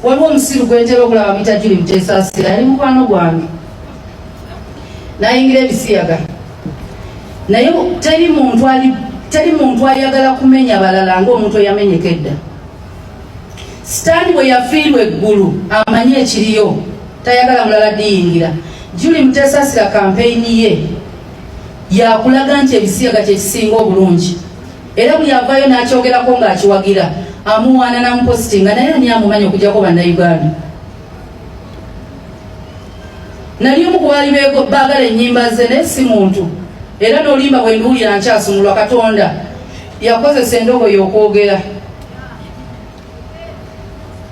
waliwo omusiru gwentera okulaba muyita Julie Mutesasira, yali mukwano gwange nayingira ebisiyaga, naye teri muntu ayagala kumenya balala ng'omuntu eyamenyeka edda. Sitaani bwe yafiirwa eggulu amanye ekiriyo, tayagala mulala diyingira. Julie Mutesasira kampeyini ye yakulaga nti ebisiyaga kyekisinga obulungi, era bwe yavaayo n'akyogerako ng'akiwagira amuwaana namupositinga, naye ani amumanya okujjako bannayuganda. Nali omu ku baali baagala ennyimba ze naye si muntu, era n'olimba bwe nduwulira nkyasumulwa Katonda yakozesa endogoyi okwogera.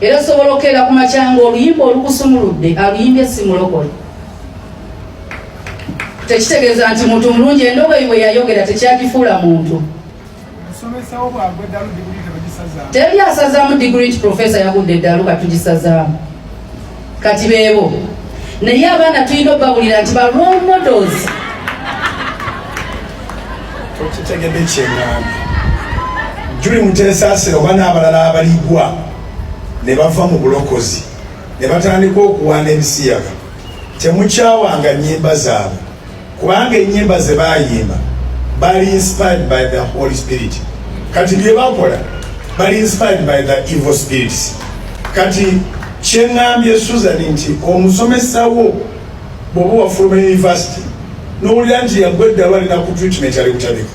Era sobola okukeera ku makyanga oluyimba olukusumuludde aluyimbye si mulokole. Tekitegeeza nti muntu mulungi, endogoyi bwe yayogera tekyagifuula muntu. Teri asazaamu degree nti professor yagudde eddalu katugisazaamu kati beebo, naye abaana tulina obbawulira nti ba role models. Tokitegedde kyeŋŋambye. Julie Mutesasira oba n'abalala abaligwa ne bava mu bulokozi ne batandika okuwaana ebisiyaga, temukyawanga nnyimba zaabwe, kubanga ennyimba ze baayimba bali inspired by the Holy Spirit. Kati bye bakola bali inspired by the evil spirits. Kati kyeŋŋambye Suzan nti omusomesa wo bw'oba wafuluma university n'owulira nti yaggwa eddalu alina ku treatment ali kutabika,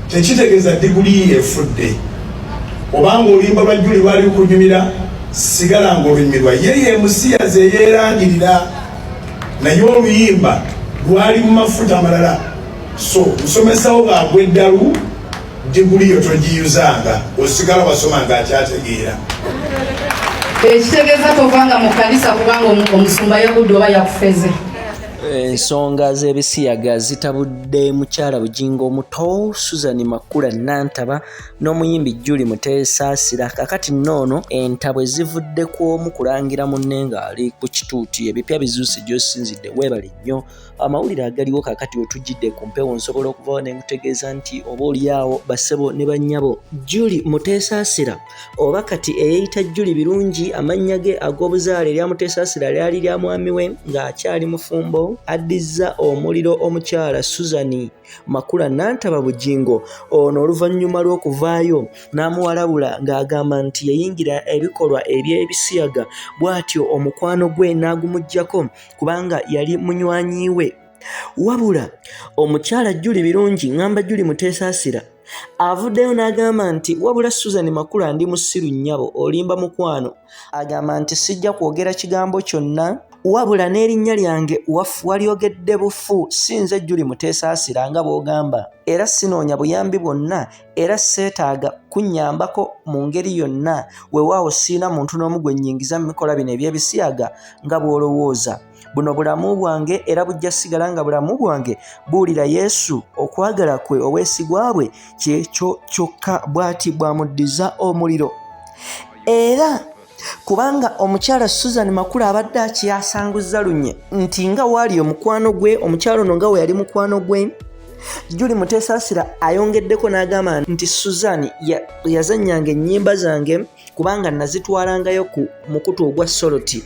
tekitegeeza diguli efudde. Obanga oluyimba lwa Julie lwali lukunyumira, sigala ng'olunyumirwa ye musiyaze yeerangirira, naye oluyimba lwali mu mafuta amalala. So musomesa wo bw'agwa eddalu, diguli yo togiyuzanga, osigala wasoma ng'akyategeera. Ekitegeeza tovanga mu kanisa kubanga omusumba yagudde oba yakufeze. Ensonga z'ebisiyaga zitabudde mukyala Bugingo omuto Suzan Makula Nantaba n'omuyimbi Julie Mutesasira. Kakati noono entabwe zivudde ku omu kulangira munne ng'ali ku kituuti. Ebipya bizuuse gy'osinzidde, weebale nnyo. Amawulire agaliwo kakati we tujjidde ku mpewo nsobola okuvawo ne nkutegeeza nti oba oliawo bassebo ne bannyabo. Julie Mutesasira oba kati eyeeyita Julie Birungi, amannya ge ag'obuzaale erya Mutesasira lyali lya mwami we ng'akyali mufumbo, addizza omuliro omukyala Suzan Makula Nantaba Bugingo. Ono oluvannyuma lw'okuvaayo n'amuwalabula ng'agamba nti yayingira ebikolwa eby'ebisiyaga, bw'atyo omukwano gwe n'agumuggyako kubanga yali munywanyi we. Wabula omukyala Julie Birungi, ngamba Julie Mutesasira, avuddeyo n'agamba nti wabula Suzan Makula ndi musiru nnyabo, olimba mukwano. Agamba nti sijja kwogera kigambo kyonna, wabula n'erinnya lyange walyogedde bufu, sinze Julie Mutesasira nga bw'ogamba, era sinoonya buyambi bwonna, era seetaaga kunnyambako mu ngeri yonna, weewaawo siina muntu n'omu gwe nnyingiza mu mikola bino eby'ebisiyaga nga bw'olowooza. Buno bulamu bwange era bujja sigala nga bulamu bwange buwulira Yesu, okwagala kwe obwesigwa bwe kyekyo kyokka. Bw'ati bw'amuddiza omuliro. Era kubanga omukyala Suzan Makula abadde akyasanguza lunye nti nga waali omukwano gwe, omukyala ono nga we yali mukwano gwe, Julie Mutesasira ayongeddeko n'agamba nti Suzan yazannyanga ennyimba zange kubanga nazitwalangayo ku mukutu ogwa soloti.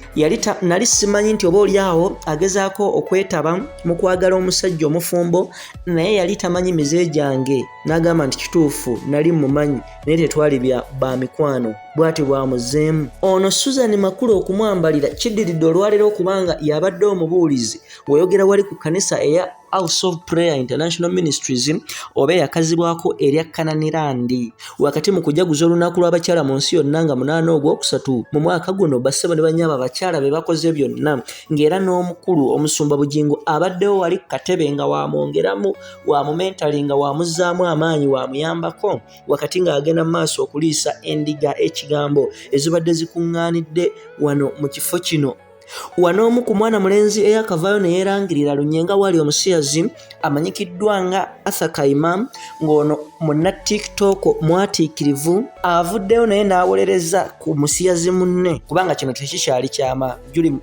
Nali simanyi nti oba oliawo agezaako okwetaba mu kwagala omusajja omufumbo, naye yali tamanyi mize gyange. N'agamba nti kituufu nali mumanyi naye tetwali ba mikwano. Bw'ati bw'amuzeemu. Ono Suzan Makula okumwambalira kiddiridde olwaleero kubanga yabadde omubuulizi weyogera wali ku kanisa eya House of Prayer International Ministries oba yakazibwako erya Kananirandi wakati mu kujaguza olunaku lw'abakyala mu nsi yonna nga 8 Ogwokusatu mu mwaka guno. Bassebo ne bannyaba abakyala be bakoze byonna, ng'era n'omukulu omusumba Bugingo abaddewo wali katebe nga wamwongeramu, wamumentalinga, wamuzzaamu amaanyi, wamuyambako wakati ng'agenda mu maaso okuliisa endiga ekigambo ezibadde zikuŋŋaanidde wano mu kifo kino. Wano omu ku mwana mulenzi eyakavaayo ne yeerangirira lunyenga wali omusiyazi amanyikiddwa nga Authur Kayima, ng'ono munna TikTok mwatiikirivu, avuddeyo naye n'awolereza ku musiyazi munne kubanga kino tekikyali kyama.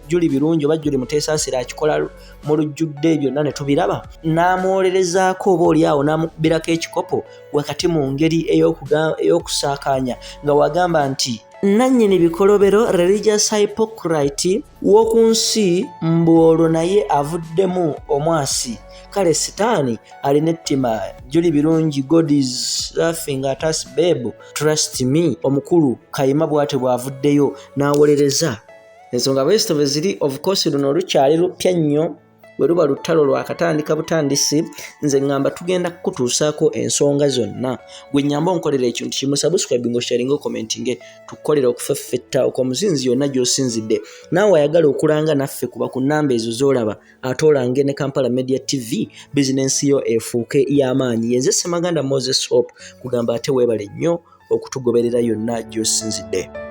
Julie Birungi oba Julie Mutesasira akikola mu lujjudde byonna ne tubiraba, n'amwolerezaako oba oliawo n'amukubirako ekikopo wakati mu ngeri ey'okusaakaanya nga wagamba nti nannyini bikolobero religious hypocrite w'oku nsi mbuolwo naye avuddemu omwasi. Kale sitaani alina ettima Juli Birungi, God is laughing at us babe, trust me. Omukulu Kayima bw'ate bw'avuddeyo n'awolereza. Ensonga bwesitove ziri of course luno olukyali lupya nnyo bwe luba lutalo lwakatandika butandisi. Nze ngamba tugenda kukutuusaako ensonga zonna. Gwe nnyamba onkolera ekintu kimu, subscribe ngo sharing commenting tukolera okufeffetta okw'omuzinzi yonna gy'osinzidde. Naawe ayagala okulanga naffe kuba ku nnamba ezo z'olaba ate olange ne Kampala Media TV bizinensi yo efuuke y'amaanyi. Yenze Ssemaganda Moses Hope kugamba ate weebale nnyo okutugoberera yonna gy'osinzidde.